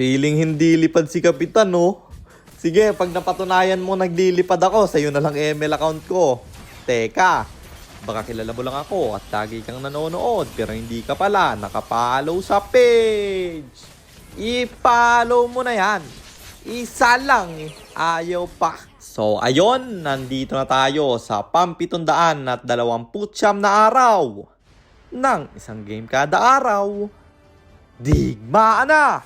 Feeling hindi lipad si Kapitan, no? Sige, pag napatunayan mo naglilipad ako, sa'yo na lang ML account ko. Teka, baka kilala mo lang ako at lagi kang nanonood pero hindi ka pala nakapollow sa page. I-follow mo na yan. Isa lang, ayaw pa. So, ayun, nandito na tayo sa pam-729 na araw ng isang game kada araw. Digmaan na!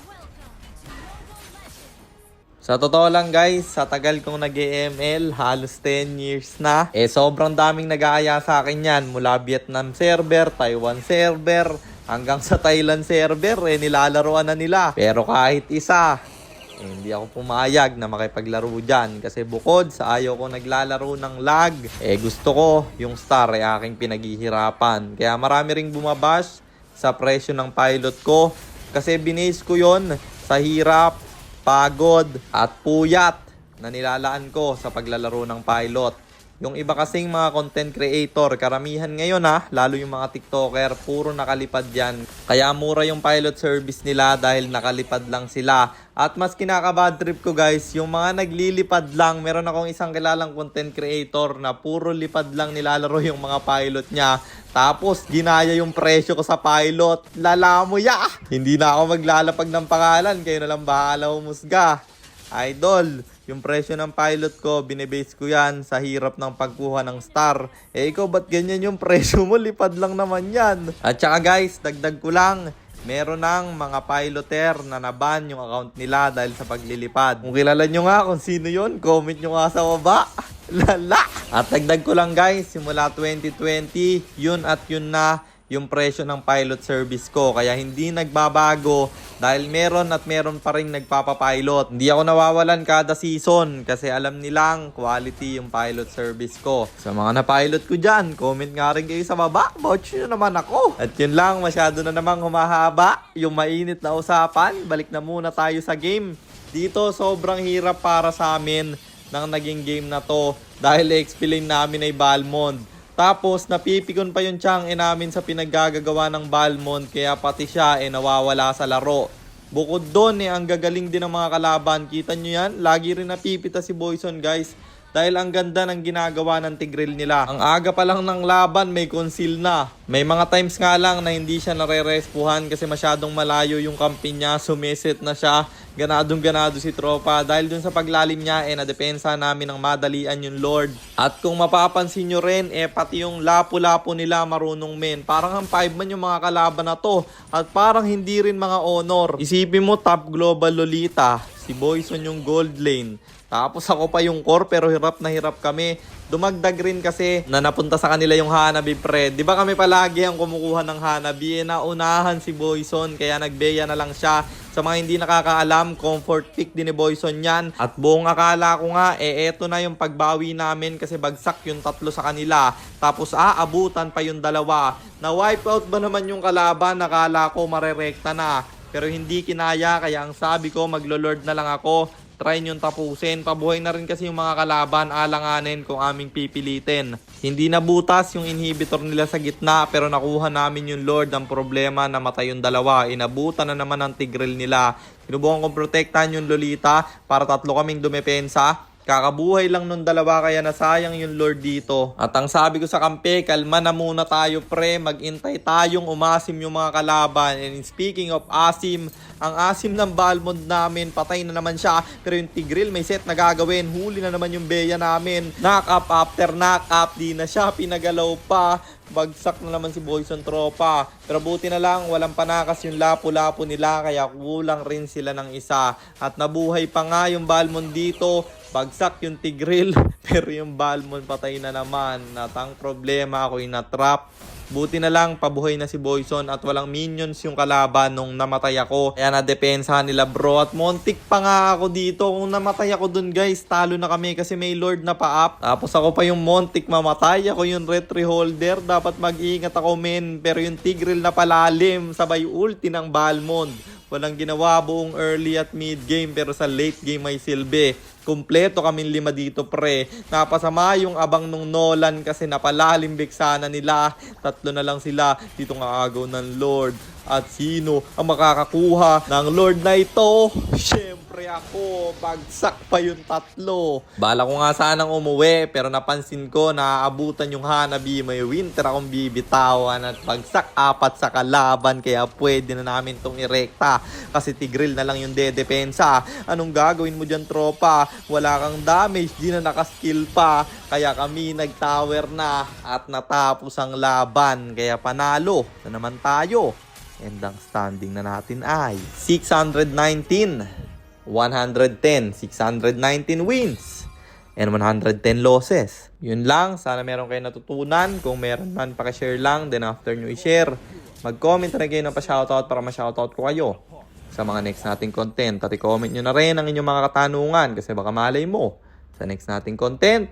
Sa totoo lang guys, sa tagal kong nag-ML, halos 10 years na, sobrang daming nag-aaya sa akin yan. Mula Vietnam server, Taiwan server, hanggang sa Thailand server, nilalaroan na nila. Pero kahit isa, hindi ako pumayag na makipaglaro dyan. Kasi bukod sa ayaw ko naglalaro ng lag, gusto ko yung star aking pinaghihirapan. Kaya marami ring bumabash sa presyo ng pilot ko. Kasi binase ko yon sa hirap, pagod at puyat na nilalaan ko sa paglalaro ng pilot. Yung iba kasing mga content creator, karamihan ngayon lalo yung mga TikToker, puro nakalipad yan. Kaya mura yung pilot service nila dahil nakalipad lang sila. At mas kinakabad trip ko guys, yung mga naglilipad lang, meron akong isang kilalang content creator na puro lipad lang nilalaro yung mga pilot niya. Tapos ginaya yung presyo ko sa pilot. Lalamoy Hindi na ako maglalapag ng pangalan, kayo na lang bahala humusga. Idol, yung presyo ng pilot ko, binibase ko yan sa hirap ng pagkuha ng star. Ikaw ba't ganyan yung presyo mo? Lipad lang naman yan. At saka guys, dagdag ko lang, meron ng mga piloter na naban yung account nila dahil sa paglilipad. Kung kilala nyo nga kung sino yun, comment nyo nga sa baba. Lala! At dagdag ko lang guys, simula 2020, yun at yun na yung presyo ng pilot service ko. Kaya hindi nagbabago dahil meron at meron pa rin nagpapapilot. Hindi ako nawawalan kada season kasi alam nilang quality yung pilot service ko. Sa mga na-pilot ko dyan, comment nga rin kayo sa baba. Vouch nyo naman ako. At yun lang, masyado na namang humahaba yung mainit na usapan. Balik na muna tayo sa game. Dito sobrang hirap para sa amin ng naging game na to dahil explain namin ay Balmond. Tapos napipikon pa yung tiyang namin sa pinaggagawa ng Balmond kaya pati siya nawawala sa laro. Bukod doon ang gagaling din ng mga kalaban. Kita nyo yan? Lagi rin napipita si Boyson guys. Dahil ang ganda ng ginagawa ng Tigreal nila. Ang aga pa lang ng laban may conceal na. May mga times nga lang na hindi siya nare-respuhan kasi masyadong malayo yung kampi niya. Sumisit na siya. Ganadong ganado si tropa. Dahil dun sa paglalim niya nadepensa namin ng madalian yung Lord. At kung mapapansin nyo rin pati yung lapu-lapu nila marunong men. Parang ang 5 man yung mga kalaban na to. At parang hindi rin mga honor. Isipin mo top global Lolita. Si Boyson yung gold lane. Tapos ako pa yung core pero hirap na hirap kami. Dumagdag rin kasi na napunta sa kanila yung Hanabi pre. Di ba kami palagi ang kumukuha ng Hanabi? Naunahan si Boyson kaya nagbeya na lang siya. Sa mga hindi nakakaalam, comfort pick din ni Boyson yan. At buong akala ko nga, eto na yung pagbawi namin kasi bagsak yung 3 sa kanila. Tapos abutan pa yung 2. Na-wipe out ba naman yung kalaban? Nakala ko marerekta na. Pero hindi kinaya kaya ang sabi ko maglo-lord na lang ako. Try nyo tapusin. Pabuhay na rin kasi yung mga kalaban. Alanganin kung aming pipilitin. Hindi nabutas yung inhibitor nila sa gitna pero nakuha namin yung Lord. Ang problema namatay yung 2. Inabutan na naman ang Tigreal nila. Sinubukan kong protektahan yung Lolita para 3 kaming dumepensa. Kakabuhay lang nung 2 kaya nasayang yung Lord dito. At ang sabi ko sa kampe, kalma na muna tayo pre. Magintay tayong umasim yung mga kalaban. And speaking of asim, ang asim ng Balmond namin, patay na naman siya. Pero yung Tigreal may set na gagawin. Huli na naman yung Beya namin. Knock up after knock up. Di na siya pinagalaw pa. Bagsak na naman si Boyson tropa. Pero buti na lang walang panakas yung lapu-lapu nila kaya kulang rin sila ng isa. At nabuhay pa nga yung Balmond dito. Bagsak yung Tigreal pero yung Balmond patay na naman. At ang problema ako'y na-trap. Buti na lang pabuhay na si Boyson at walang minions yung kalaban nung namatay ako. Kaya nadepensahan nila bro at montik pa nga ako dito. Kung namatay ako dun guys, talo na kami kasi may Lord na pa-up. Tapos ako pa yung montik mamatay. Ako yung retry holder. Dapat mag-iingat ako men. Pero yung Tigreal na palalim sabay ulti ng Balmond. Walang ginawa buong early at mid game pero sa late game may silbi. Kumpleto kaming 5 dito pre. Napasama yung abang nung Nolan kasi napalalim sana nila. 3 na lang sila. Dito nga agaw ng Lord. At sino ang makakakuha ng Lord na ito? Siyempre ako. Bagsak pa yung 3. Bala ko nga sanang umuwi pero napansin ko na aabutan yung Hanabi. May winter akong bibitawan at bagsak 4 sa kalaban. Kaya pwede na namin tong irekta. Kasi Tigreal na lang yung dedepensa. Anong gagawin mo dyan tropa? Wala kang damage, di na nakaskill pa. Kaya kami nag-tower na at natapos ang laban. Kaya panalo na naman tayo. And ang standing na natin ay 619, 110, 619 wins, and 110 losses. Yun lang, sana meron kayo natutunan. Kung meron man, pakishare lang. Then after nyo i-share, mag-comment na kayo ng pa-shoutout para ma-shoutout ko kayo sa mga next nating content. At i-comment nyo na rin ang inyong mga katanungan kasi baka malay mo sa next nating content,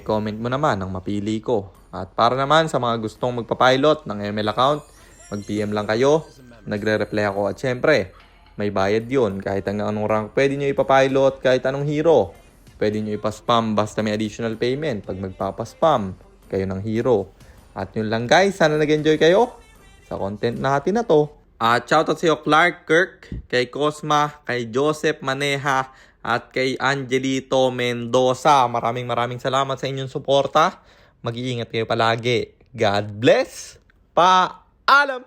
comment mo naman ang mapili ko. At para naman sa mga gustong magpapilot ng ML account, mag-PM lang kayo, nagre-reply ako. At syempre, may bayad yun. Kahit hanggang anong rank, pwede nyo ipapilot, kahit anong hero. Pwede nyo ipaspam basta may additional payment pag magpapaspam kayo ng hero. At yun lang guys, sana nag-enjoy kayo sa content natin na to. At shoutout sa iyo Clark Kirk, kay Cosma, kay Joseph Maneha, at kay Angelito Mendoza. Maraming salamat sa inyong suporta. Mag-iingat kayo palagi. God bless. Paalam!